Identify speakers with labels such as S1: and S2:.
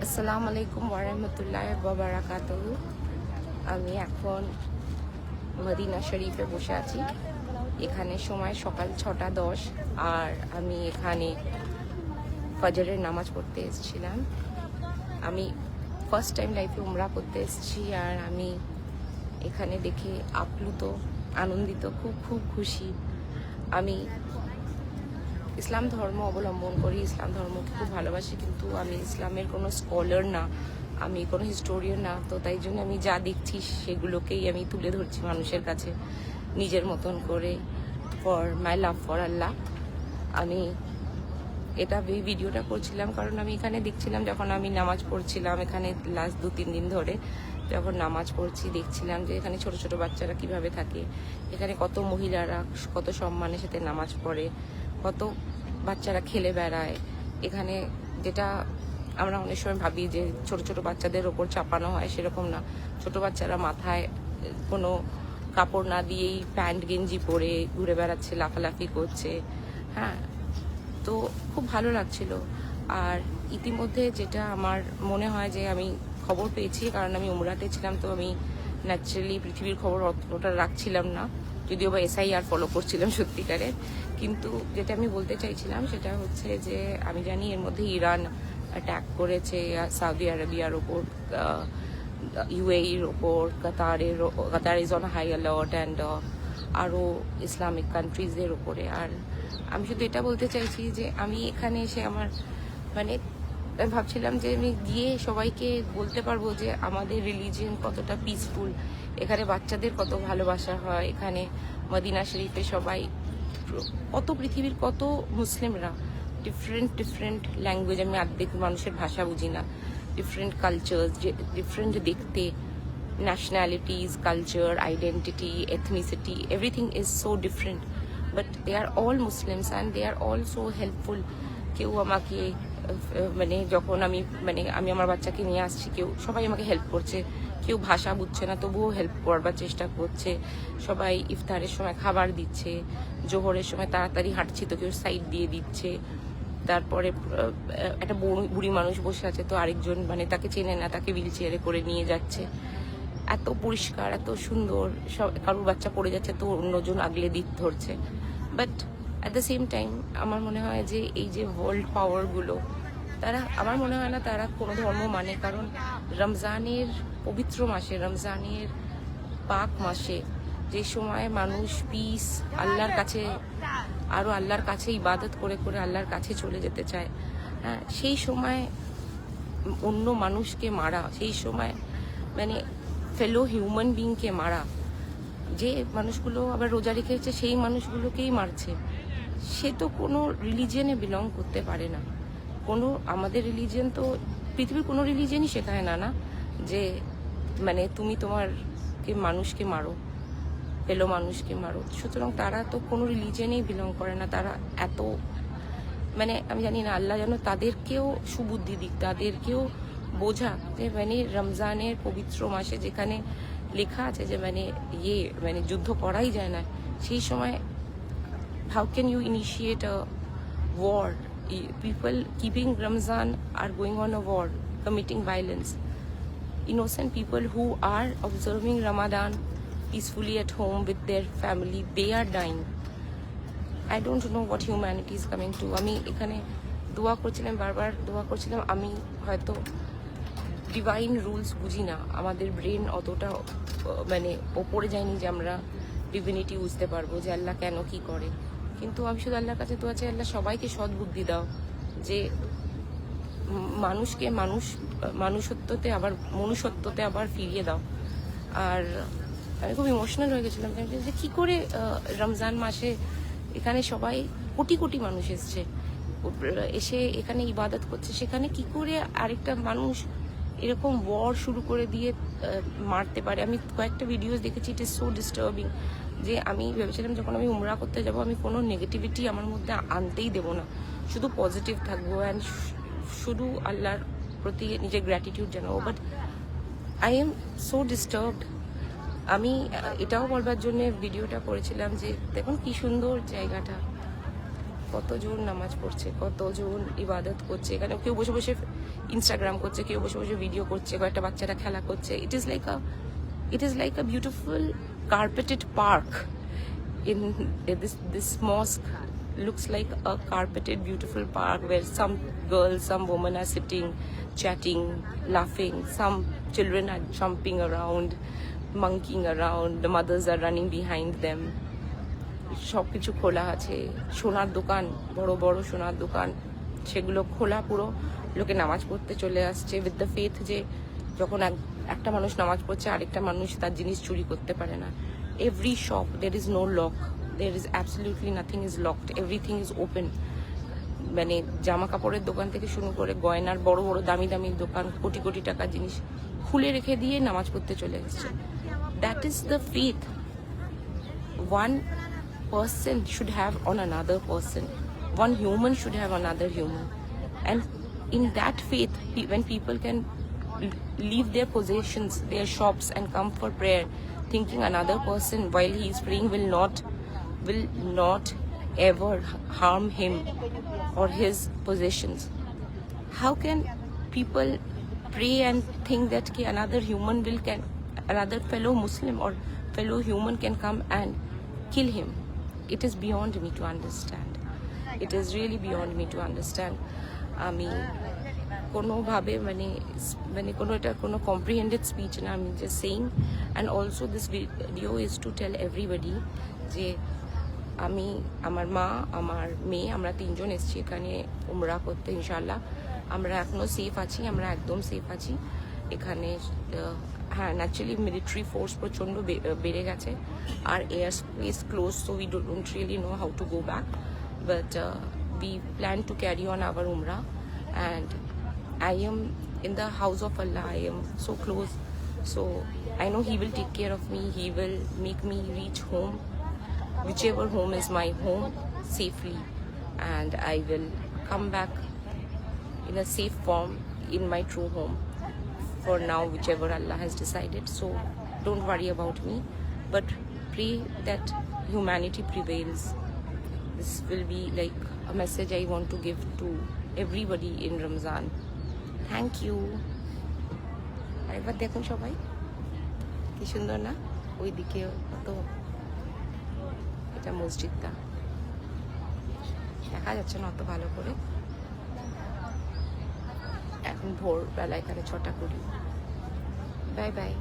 S1: আসসালামু আলাইকুম ওয়ারাহমাতুল্লাহি ওয়া বারাকাতুহু। আমি এখন মদিনা শরীফে বসে আছি। এখানে সময় সকাল 6:10 আর আমি এখানে ফজরের নামাজ পড়তে এসেছিলাম। আমি ফার্স্ট টাইম লাইফে উমরা করতে এসেছি আর আমি এখানে দেখে আপ্লুত, আনন্দিত, খুব খুব খুশি। আমি ইসলাম ধর্ম অবলম্বন করি, ইসলাম ধর্মকে খুব ভালোবাসি, কিন্তু আমি ইসলামের কোনো স্কলার না, আমি কোনো হিস্টোরিয়ান না। তো তাই জন্য আমি যা দেখছি সেগুলোকেই আমি তুলে ধরছি মানুষের কাছে নিজের মতন করে, ফর মাই লাভ ফর আল্লাহ। আমি এই ভিডিওটা করছিলাম কারণ আমি এখানে দেখছিলাম, যখন আমি নামাজ পড়ছিলাম এখানে লাস্ট 2-3 দিন ধরে, যখন নামাজ পড়ছি দেখছিলাম যে এখানে ছোট ছোট বাচ্চারা কিভাবে থাকে, এখানে কত মহিলারা কত সম্মানের সাথে নামাজ পড়ে, কত বাচ্চারা খেলে বেড়ায়। এখানে যেটা আমরা অনেক সময় ভাবি যে ছোট ছোট বাচ্চাদের ওপর চাপানো হয়, সেরকম না। ছোট বাচ্চারা মাথায় কোনো কাপড় না দিয়েই প্যান্ট গেঞ্জি পরে ঘুরে বেড়াচ্ছে, লাফালাফি করছে। হ্যাঁ, তো খুব ভালো লাগছিল। আর ইতিমধ্যে যেটা আমার মনে হয় যে আমি খবর পেয়েছি, কারণ আমি উমরাতে ছিলাম, তো আমি ন্যাচারালি পৃথিবীর খবর অতটা রাখছিলাম না, যদিও বা SIR ফলো করছিলাম সত্যিকারের। কিন্তু যেটা আমি বলতে চাইছিলাম সেটা হচ্ছে যে আমি জানি এর মধ্যে ইরান অ্যাটাক করেছে সৌদি আরবিয়ার ওপর, UAEর ওপর, Qatar is on high alert and আরও ইসলামিক কান্ট্রিজদের ওপরে। আর আমি শুধু এটা বলতে চাইছি যে আমি এখানে এসে আমার আমি ভাবছিলাম যে আমি গিয়ে সবাইকে বলতে পারবো যে আমাদের রিলিজিয়ন কতটা পিসফুল, এখানে বাচ্চাদের কত ভালোবাসা হয়, এখানে মদিনা শরীফে সবাই কত পৃথিবীর কত মুসলিমরা, ডিফারেন্ট ল্যাঙ্গুয়েজ, আমি অর্ধেক মানুষের ভাষা বুঝি না, ডিফারেন্ট কালচার্স, ডিফারেন্ট দেখতে, nationalities, culture, identity, ethnicity, everything is so different, but they are all Muslims and they are all so helpful. কেউ আমাকে যখন আমি আমার বাচ্চাকে নিয়ে আসছি, সবাই আমাকে হেল্প করছে, কেউ ভাষা বুঝছে না তবুও হেল্প করবার চেষ্টা করছে, সবাই ইফতারের সময় খাবার দিচ্ছে, জোহরের সময় তাড়াতাড়ি হাঁটছি তো কেউ সাইড দিয়ে দিচ্ছে। তারপরে একটা বুড়ি মানুষ বসে আছে, তো আরেকজন তাকে চেনে না, তাকে হুইল চেয়ারে করে নিয়ে যাচ্ছে। এত পরিষ্কার, এত সুন্দর, সব কারোর বাচ্চা পড়ে যাচ্ছে তো অন্যজন আগলে ধরছে। But at the same time আমার মনে হয় যে এই যে ওয়ার্ল্ড পাওয়ারগুলো, তারা আমার মনে হয় না তারা কোনো ধর্ম মানে, কারণ রমজানের পবিত্র মাসে, রমজানের পাক মাসে, যে সময় মানুষ পিস আল্লাহর কাছে, আরও আল্লাহর কাছে ইবাদত করে করে আল্লাহর কাছে চলে যেতে চায়, হ্যাঁ, সেই সময় অন্য মানুষকে মারা, সেই সময় ফেলো হিউম্যান বিংকে মারা, যে মানুষগুলো আবার রোজা রেখেছে সেই মানুষগুলোকেই মারছে, সে তো কোনো রিলিজিয়নে বিলং করতে পারে না। আমাদের রিলিজিয়ন তো পৃথিবীর কোনো রিলিজিয়নই শেখায় না না যে তুমি মানুষকে মারো, ফেলো মানুষকে মারো। সুতরাং তারা তো কোনো রিলিজিয়নেই বিলং করে না। তারা এত আমি জানি না, আল্লাহ যেন তাদেরকেও সুবুদ্ধি দিক, তাদেরকেও বোঝা যে রমজানের পবিত্র মাসে যেখানে লেখা আছে যে যুদ্ধ করাই যায় না, সেই সময় how can you initiate a war? People keeping Ramzan are going on a war, committing violence. Innocent people who are observing Ramadan peacefully at home with their family, they are dying. I don't know what humanity is coming to. আমি এখানে দোয়া করছিলাম, বারবার দোয়া করছিলাম। আমি হয়তো divine rules বুঝি না, আমাদের ব্রেন অতটা ওপরে যায়নি যে আমরা ডিভিনিটি বুঝতে পারবো যে আল্লাহ কেন কি করে। কিন্তু আমি শুধু আল্লাহর কাছে দোয়া চাই, আল্লাহ সবাইকে সদ্বুদ্ধি দাও, যে মানুষকে মনুষ্যত্বতে আবার ফিরিয়ে দাও। আর আমি খুব ইমোশনাল হয়ে গেছিলাম যে কী করে রমজান মাসে এখানে সবাই কোটি কোটি মানুষ এসে এখানে ইবাদত করছে, সেখানে কি করে আরেকটা মানুষ এরকম ওয়ার শুরু করে দিয়ে মারতে পারে। আমি কয়েকটা ভিডিওস দেখেছি, ইট ইজ সো ডিস্টার্বিং, যে আমি ভেবেছিলাম যখন আমি উমরা করতে যাব আমি কোনো নেগেটিভিটি আমার মধ্যে আনতেই দেবো না, শুধু পজিটিভ থাকবো অ্যান্ড শুধু আল্লাহর প্রতি নিজের গ্র্যাটিটিউড জানাবো। But I am so disturbed. আমি এটাও বলবার জন্য ভিডিওটা করেছিলাম যে দেখুন কি সুন্দর জায়গাটা, কতজন নামাজ পড়ছে, কতজন ইবাদত করছে। এখানে কেউ বসে বসে ইনস্টাগ্রাম করছে, কেউ বসে বসে ভিডিও করছে, কয়েকটা বাচ্চারা খেলা করছে। It is like a beautiful carpeted park in this mosque. Looks like a carpeted beautiful park where some girls, some women are sitting, chatting, laughing. Some children are jumping around, monkeying around. The mothers are running behind them. সব কিছু খোলা আছে, সোনার দোকান, বড় বড় সোনার দোকান, সেগুলো খোলা পুরো। লোকে নামাজ পড়তে চলে আসছে উইথ দ্য ফেথ যে যখন একটা মানুষ নামাজ পড়ছে আরেকটা মানুষ তার জিনিস চুরি করতে পারে না। Every shop, there is no lock, there is absolutely nothing is locked, everything is open. মানে জামা কাপড়ের দোকান থেকে শুরু করে গয়নার বড় বড় দামি দামি দোকান, কোটি কোটি টাকার জিনিস খুলে রেখে দিয়ে নামাজ পড়তে চলে এসছে। That is the faith one person should have on another person. One human should have another human. And in that faith, when people can leave their possessions, their shops, and come for prayer, thinking another person while he is praying will not ever harm him or his possessions. How can people pray and think that another fellow Muslim or fellow human can come and kill him? It is beyond me to understand. It is really beyond me to understand. আমি কোনোভাবে কোনো কম্প্রিহেন্ডেড speech না, আমি just saying. And also this video is to tell everybody যে আমি, আমার মা, আমার মেয়ে, আমরা তিনজন এসেছি এখানে উমরা করতে। ইনশাল্লাহ আমরা এখনও সেফ আছি, আমরা একদম সেফ আছি এখানে। হ্যাঁ, ন্যাচারালি মিলিটারি ফোর্স প্রচণ্ড বেড়ে গেছে, আর air space close, so we don't really know how to go back, but we plan to carry on our umrah, and I am in the house of Allah. I am so close, so I know He will take care of me. He will make me reach home, whichever home is my home, safely, and I will come back in a safe form in my true home. For now, whichever Allah has decided, so don't worry about me, but pray that humanity prevails. This will be like a message I want to give to everybody in Ramzan. Thank you. আরেকবার দেখুন সবাই, কি সুন্দর না? ওইদিকে কত, এটা মসজিদটা দেখা যাচ্ছে না অত ভালো করে। এখন ভোরবেলা, এখানে 6টা 20। Bye bye.